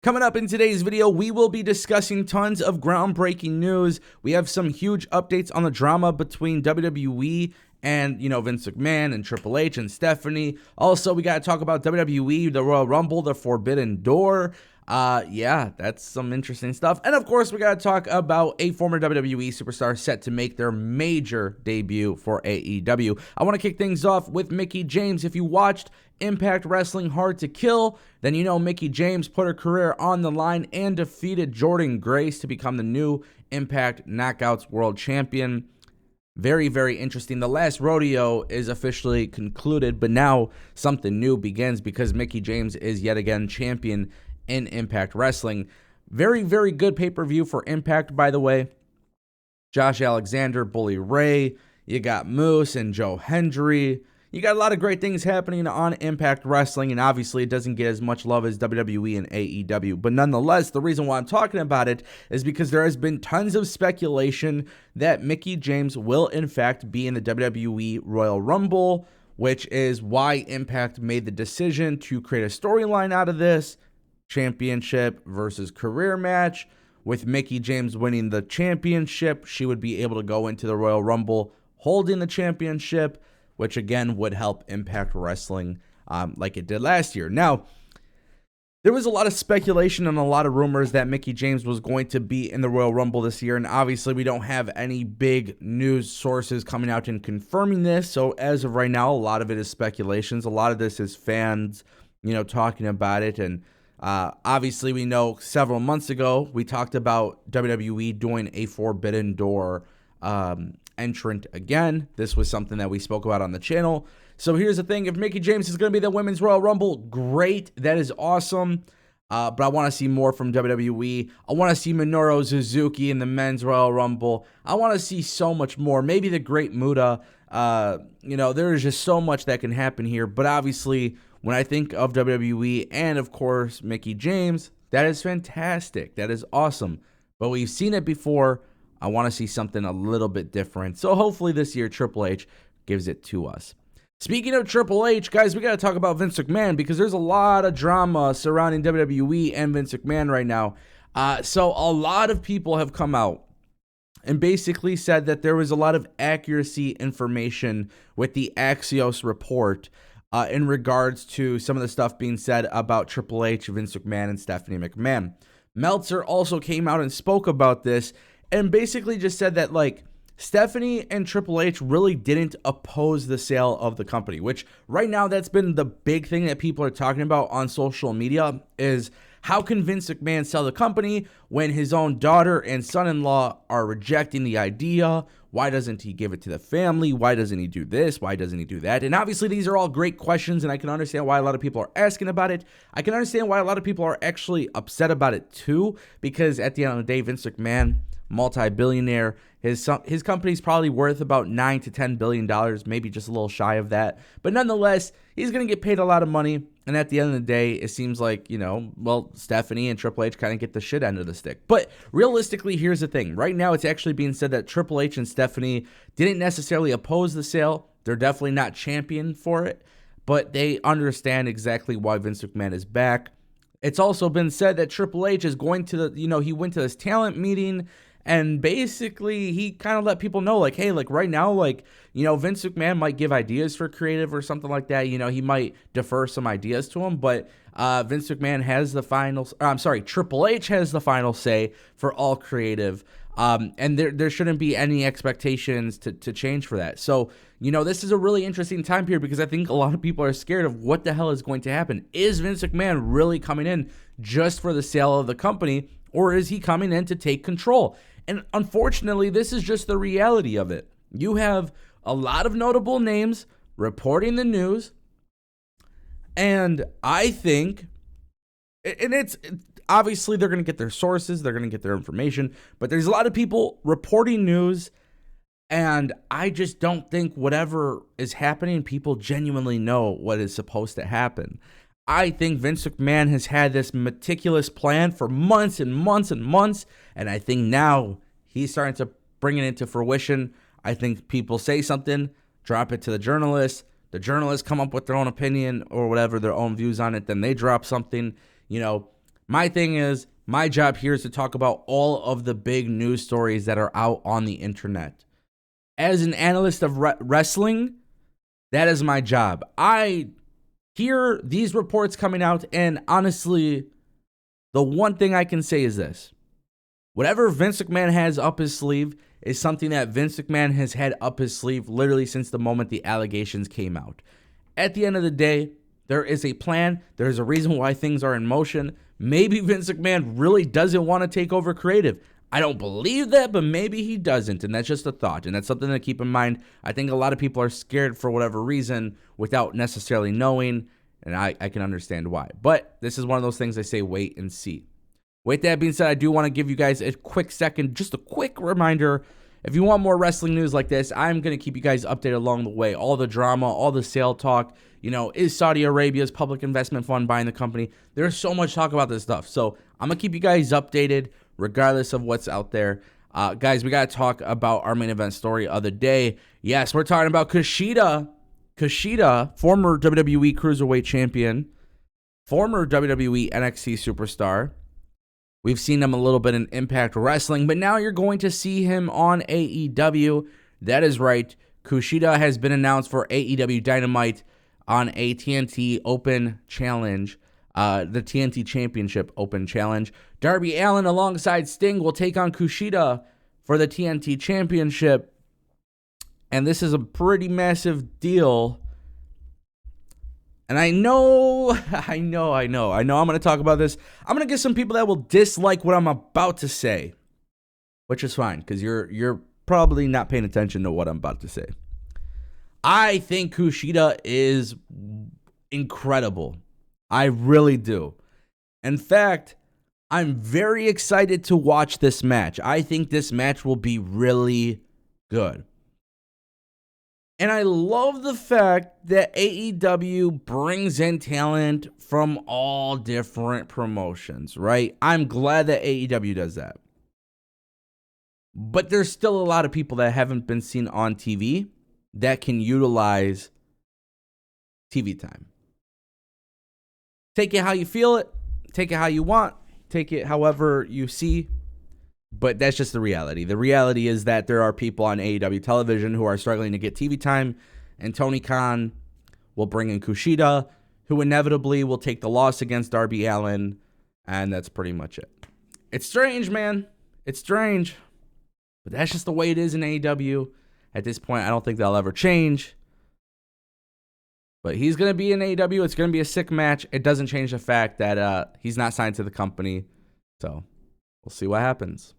Coming up in today's video, we will be discussing tons of groundbreaking news. We have some huge updates on the drama between WWE and, Vince McMahon and Triple H and Stephanie. Also, we got to talk about WWE, the Royal Rumble, the Forbidden Door. Yeah, that's some interesting stuff. And of course, we got to talk about a former WWE superstar set to make their major debut for AEW. I want to kick things off with Mickie James. If you watched Impact Wrestling Hard to Kill, then you know Mickie James put her career on the line and defeated Jordynne Grace to become the new Impact Knockouts World Champion. Very, very interesting. The last rodeo is officially concluded, but now something new begins because Mickie James is yet again champion in Impact Wrestling. Very, very good pay-per-view for Impact, by the way. Josh Alexander, Bully Ray, you got Moose and Joe Hendry. You got a lot of great things happening on Impact Wrestling, and obviously it doesn't get as much love as WWE and AEW. But nonetheless, the reason why I'm talking about it is because there has been tons of speculation that Mickie James will in fact be in the WWE Royal Rumble, which is why Impact made the decision to create a storyline out of this championship versus career match. With Mickie James winning the championship, she would be able to go into the Royal Rumble holding the championship, which again would help Impact Wrestling like it did last year. Now, there was a lot of speculation and a lot of rumors that Mickie James was going to be in the Royal Rumble this year, and obviously we don't have any big news sources coming out and confirming this, so as of right now, a lot of it is speculations. A lot of this is fans, talking about it, and obviously we know several months ago we talked about WWE doing a Forbidden Door entrant again. This was something that we spoke about on the channel. So here's the thing. If Mickie James is going to be the Women's Royal Rumble, great. That is awesome. But I want to see more from WWE. I want to see Minoru Suzuki in the Men's Royal Rumble. I want to see so much more. Maybe the Great Muta. There is just so much that can happen here. But obviously, when I think of WWE and, of course, Mickie James, that is fantastic. That is awesome. But we've seen it before. I want to see something a little bit different. So hopefully this year Triple H gives it to us. Speaking of Triple H, guys, we got to talk about Vince McMahon because there's a lot of drama surrounding WWE and Vince McMahon right now. So a lot of people have come out and basically said that there was a lot of accuracy information with the Axios report in regards to some of the stuff being said about Triple H, Vince McMahon, and Stephanie McMahon. Meltzer also came out and spoke about this and basically just said that, Stephanie and Triple H really didn't oppose the sale of the company, which right now that's been the big thing that people are talking about on social media is how can Vince McMahon sell the company when his own daughter and son-in-law are rejecting the idea? Why doesn't he give it to the family? Why doesn't he do this? Why doesn't he do that? And obviously these are all great questions, and I can understand why a lot of people are asking about it. I can understand why a lot of people are actually upset about it too, because at the end of the day, Vince McMahon, multi-billionaire, his company's probably worth about $9 to $10 billion, maybe just a little shy of that. But nonetheless, he's going to get paid a lot of money. And at the end of the day, it seems like, Stephanie and Triple H kind of get the shit end of the stick. But realistically, here's the thing. Right now, it's actually being said that Triple H and Stephanie didn't necessarily oppose the sale. They're definitely not champion for it. But they understand exactly why Vince McMahon is back. It's also been said that Triple H is going to he went to this talent meeting, and basically, he kind of let people know, hey, right now, Vince McMahon might give ideas for creative or something like that. He might defer some ideas to him, but Vince McMahon has the final, Triple H has the final say for all creative. And there shouldn't be any expectations to change for that. So, this is a really interesting time period because I think a lot of people are scared of what the hell is going to happen. Is Vince McMahon really coming in just for the sale of the company, or is he coming in to take control? And unfortunately, this is just the reality of it. You have a lot of notable names reporting the news, and I think, and it's obviously they're going to get their sources, they're going to get their information, but there's a lot of people reporting news, and I just don't think whatever is happening, people genuinely know what is supposed to happen. I think Vince McMahon has had this meticulous plan for months and months and months, and I think now he's starting to bring it into fruition. I think people say something, drop it to the journalists come up with their own opinion or whatever, their own views on it, then they drop something. My thing is, my job here is to talk about all of the big news stories that are out on the internet. As an analyst of wrestling, that is my job. I hear these reports coming out, and honestly, the one thing I can say is this. Whatever Vince McMahon has up his sleeve is something that Vince McMahon has had up his sleeve literally since the moment the allegations came out. At the end of the day, there is a plan. There's a reason why things are in motion. Maybe Vince McMahon really doesn't want to take over creative. I don't believe that, but maybe he doesn't, and that's just a thought, and that's something to keep in mind. I think a lot of people are scared for whatever reason without necessarily knowing, and I can understand why. But this is one of those things I say wait and see. With that being said, I do want to give you guys a quick second, just a quick reminder. If you want more wrestling news like this, I'm going to keep you guys updated along the way. All the drama, all the sale talk, is Saudi Arabia's public investment fund buying the company? There's so much talk about this stuff. So I'm going to keep you guys updated regardless of what's out there. Guys, we got to talk about our main event story of the day. Yes, we're talking about Kushida. Kushida, former WWE Cruiserweight Champion, former WWE NXT Superstar. We've seen him a little bit in Impact Wrestling, but now you're going to see him on AEW. That is right. Kushida has been announced for AEW Dynamite on a TNT Open Challenge, the TNT Championship Open Challenge. Darby Allin alongside Sting will take on Kushida for the TNT Championship. And this is a pretty massive deal. And I know I'm going to talk about this. I'm going to get some people that will dislike what I'm about to say, which is fine because you're probably not paying attention to what I'm about to say. I think Kushida is incredible. I really do. In fact, I'm very excited to watch this match. I think this match will be really good. And I love the fact that AEW brings in talent from all different promotions, right? I'm glad that AEW does that. But there's still a lot of people that haven't been seen on TV that can utilize TV time. Take it how you feel it. Take it how you want. Take it however you see. But that's just the reality. The reality is that there are people on AEW television who are struggling to get TV time, and Tony Khan will bring in Kushida, who inevitably will take the loss against Darby Allin, and that's pretty much it. It's strange, man. It's strange. But that's just the way it is in AEW. At this point, I don't think that'll ever change. But he's going to be in AEW. It's going to be a sick match. It doesn't change the fact that he's not signed to the company. So we'll see what happens.